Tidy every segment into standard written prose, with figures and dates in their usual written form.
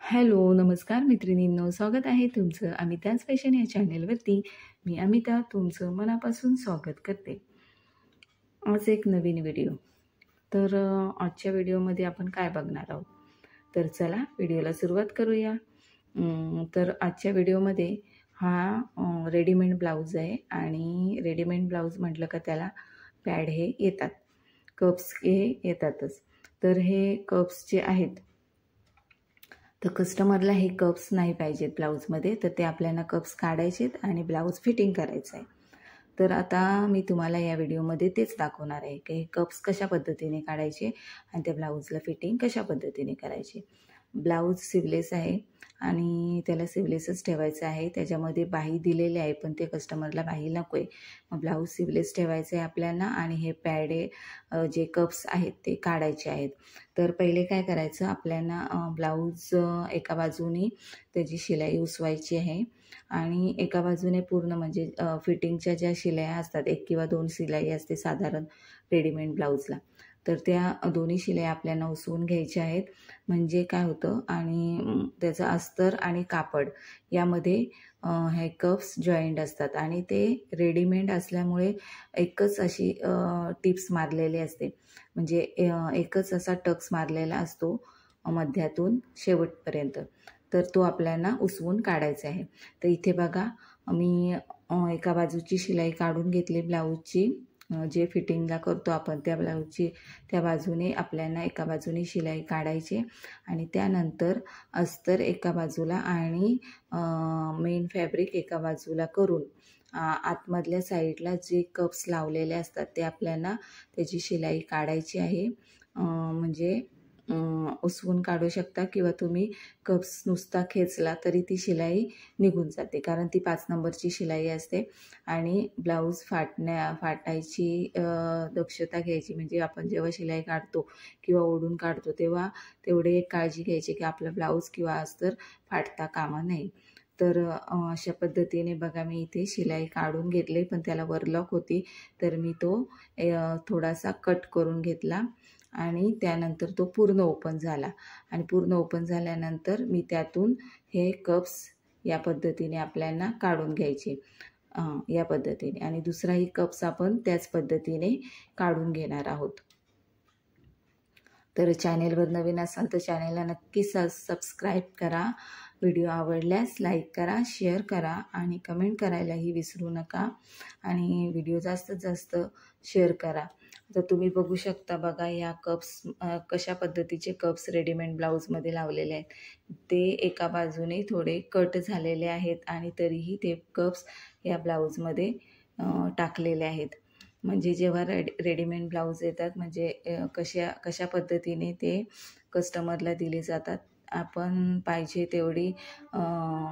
Hello, नमस्कार मैत्रिणींनो, स्वागत आहे तुमचं अमिताज फॅशन या चॅनेलवरती. मी अमिता तुमचं मनापासून स्वागत करते. आज एक नवीन व्हिडिओ. तर आजच्या व्हिडिओमध्ये आपण काय बघणार आहोत? तर चला व्हिडिओला सुरुवात करूया. तर आजच्या व्हिडिओमध्ये हा रेडीमेड ब्लाऊज आहे आणि रेडीमेड ब्लाऊज म्हटलं का त्याला पॅड हे येतात, कप्स हे येतातच. तर हे कप्स जे आहेत तर कस्टमरला हे कप्स नाही पाहिजेत ब्लाऊजमध्ये, तर ते आपल्याला कप्स काढायचेत आणि ब्लाऊज फिटिंग करायचं आहे. तर आता मी तुम्हाला या व्हिडिओमध्ये तेच दाखवणार आहे की हे कप्स कशा पद्धतीने काढायचे आणि त्या ब्लाऊजला फिटिंग कशा पद्धतीने करायची. ब्लाऊज सिवलेस आहे आणि त्याला सिवलेसच ठेवायचं आहे. त्याच्यामध्ये बाही दिलेली आहे पण ते कस्टमरला बाही नको आहे. मग ब्लाऊज सिवलेस ठेवायचं आहे आपल्याला आणि हे पॅड जे कप्स आहेत ते काढायचे आहेत. तर पहिले काय करायचं, आपल्याला ब्लाऊज एका बाजूने त्याची शिलाई उसवायची आहे आणि एका बाजूने पूर्ण म्हणजे फिटिंगच्या ज्या शिलाया असतात, 1 किंवा 2 शिलाई असते साधारण रेडीमेड ब्लाऊजला, तर त्या दोन्ही शिलाई आपल्याला उसवून घ्यायच्या आहेत. म्हणजे काय होतं आणि त्याचं अस्तर आणि कापड यामध्ये हे कप्स जॉईंट असतात आणि ते रेडीमेड असल्यामुळे एकच अशी टिप्स मारलेली असते, म्हणजे एकच असा टक्स मारलेला असतो मध्यातून शेवटपर्यंत. तर तो आपल्याला उसवून काढायचा आहे. तर इथे बघा मी एका बाजूची शिलाई काढून घेतली ब्लाऊजची, जे फिटिंगला करतो आपण त्या ब्लाऊजची त्या बाजूने आपल्याला एका बाजूने शिलाई काढायची आणि त्यानंतर अस्तर एका बाजूला आणि मेन फॅब्रिक एका बाजूला करून आतमधल्या साईडला जे कप्स लावलेले असतात ते आपल्याला त्याची शिलाई काढायची आहे. म्हणजे उसवून काढू शकता किंवा तुम्ही कप्स नुसता खेचला तरी ती शिलाई निघून जाते, कारण ती 5 नंबरची शिलाई असते आणि ब्लाऊज फाटायची दक्षता घ्यायची. म्हणजे आपण जेव्हा शिलाई काढतो किंवा ओढून काढतो तेव्हा तेवढे एक काळजी घ्यायची की आपलं ब्लाऊज किंवा अस्तर फाटता कामा नये. तर अशा पद्धतीने बघा मी इथे शिलाई काढून घेतले, पण त्याला वरलॉक होती तर मी तो थोडासा कट करून घेतला आणि त्यानंतर तो पूर्ण ओपन झाला आणि पूर्ण ओपन झाल्यानंतर मी त्यातून हे कप्स या पद्धतीने आपल्याला काढून घ्यायचे या पद्धतीने, आणि दुसराही कप्स आपण त्याच पद्धतीने काढून घेणार आहोत. तर चॅनेलवर नवीन असाल तर चॅनेलला नक्की सबस्क्राईब करा. व्हिडिओ आवडल्यास लाईक करा, शेअर करा आणि कमेंट करायलाही विसरू नका आणि व्हिडिओ जास्तीत जास्त शेअर करा. तर तुम्ही बघू शकता बघा या कप्स कशा पद्धतीचे कप्स रेडीमेड ब्लाऊजमध्ये लावलेले आहेत. ते एका बाजूने थोडे कट झालेले आहेत आणि तरीही ते कप्स या ब्लाऊजमध्ये टाकलेले आहेत. म्हणजे जेव्हा रेडीमेड ब्लाऊज येतात म्हणजे कशा पद्धतीने ते कस्टमरला दिले जातात. आपण पाहिजे तेवढ्या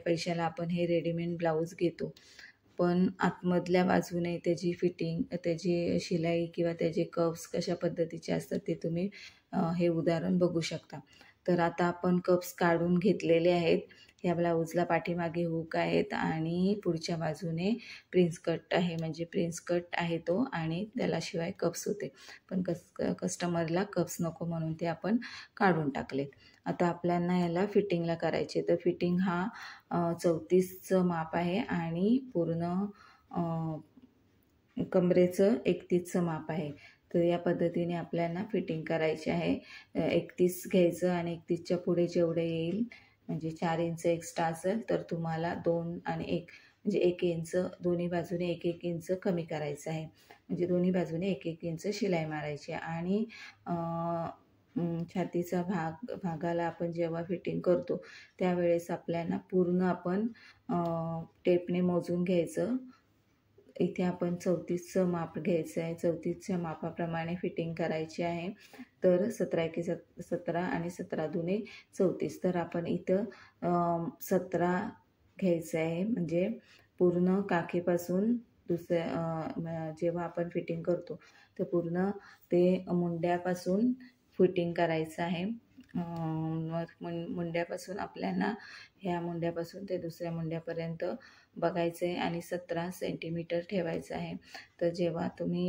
पैशाला आपण हे रेडीमेड ब्लाऊज घेतो, पण आतमधल्या बाजूने त्याची फिटिंग, त्याची शिलाई किंवा त्याचे कप्स कशा पद्धतीचे असतात ते तुम्ही हे उदाहरण बघू शकता. तर आता आपण कप्स काढून घेतलेले आहेत. या ब्लाऊजला पाठीमागे हुक आहेत आणि पुढच्या बाजूने प्रिन्स कट आहे, म्हणजे प्रिन्स कट आहे तो आणि त्याला शिवाय कप्स होते, पण कस्टमरला कप्स नको म्हणून ते आपण काढून टाकलेत. आता आपल्याला याला फिटिंगला करायचे. तर फिटिंग हा 34चं माप आहे आणि पूर्ण कमरेचं 31चं माप आहे. तर या पद्धतीने आपल्याला फिटिंग करायची आहे. 31 घ्यायचं आणि 31च्या पुढे जेवढे येईल म्हणजे 4 इंच एक्स्ट्रा असेल तर तुम्हाला 2 आणि 1 म्हणजे 1 इंच दोन्ही बाजूने 1-1 इंच कमी करायचं आहे. म्हणजे दोन्ही बाजूने 1-1 इंच शिलाई मारायची आणि छातीचा भागाला आपण जेव्हा फिटिंग करतो त्यावेळेस आपल्याला पूर्ण आपण टेपने मोजून घ्यायचं. इथे आपण 34चं माप घ्यायचं आहे. 34च्या मापाप्रमाणे फिटिंग करायची आहे. तर 17-17 आणि 17-2 34. तर आपण इथं 17 घ्यायचं आहे. म्हणजे पूर्ण काखेपासून जेव्हा आपण फिटिंग करतो तर पूर्ण ते मुंड्यापासून फिटिंग करायचं आहे. मुंड्यापासून आपल्याला ह्या मुंड्यापासून ते दुसऱ्या मुंड्यापर्यंत बघायचं आहे आणि 17 सेंटीमीटर ठेवायचं आहे. तर जेव्हा तुम्ही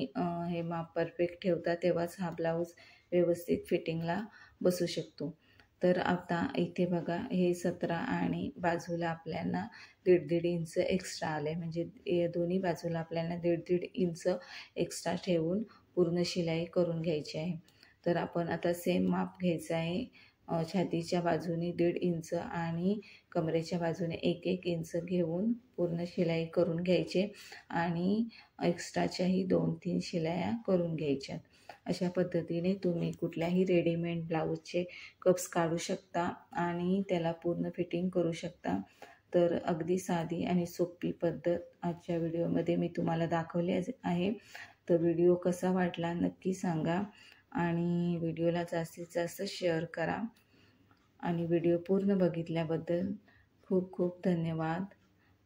हे माप परफेक्ट ठेवता तेव्हाच हा ब्लाऊज व्यवस्थित फिटिंगला बसू शकतो. तर आता इथे बघा हे 17 आणि बाजूला आपल्याला 1.5 इंच एक्स्ट्रा आले, म्हणजे या दोन्ही बाजूला आपल्याला 1.5 इंच एक्स्ट्रा ठेवून पूर्ण शिलाई करून घ्यायची आहे. तर आपण आता सेम माप घ्यायचं आहे. छातीच्या बाजूने 1.5 इंच आणि कमरेच्या बाजूने 1-1 इंच घेऊन पूर्ण शिलाई करून घ्यायचे आणि एक्स्ट्राच्याही 2-3 शिलाया करून घ्यायच्या. अशा पद्धतीने तुम्ही कुठल्याही रेडीमेड ब्लाऊजचे कप्स काढू शकता आणि त्याला पूर्ण फिटिंग करू शकता. तर अगदी साधी आणि सोपी पद्धत आजच्या व्हिडिओमध्ये मी तुम्हाला दाखवली आहे. तर व्हिडिओ कसा वाटला नक्की सांगा आणि व्हिडिओला जास्तीत जास्त शेअर करा. आणि व्हिडिओ पूर्ण बघितल्याबद्दल खूप खूप धन्यवाद.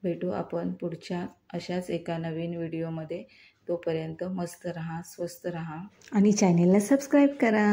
भेटू आपण पुढच्या अशाच एका नवीन व्हिडिओमध्ये. तोपर्यंत मस्त रहा, स्वस्त रहा आणि चॅनेलला सबस्क्राईब करा.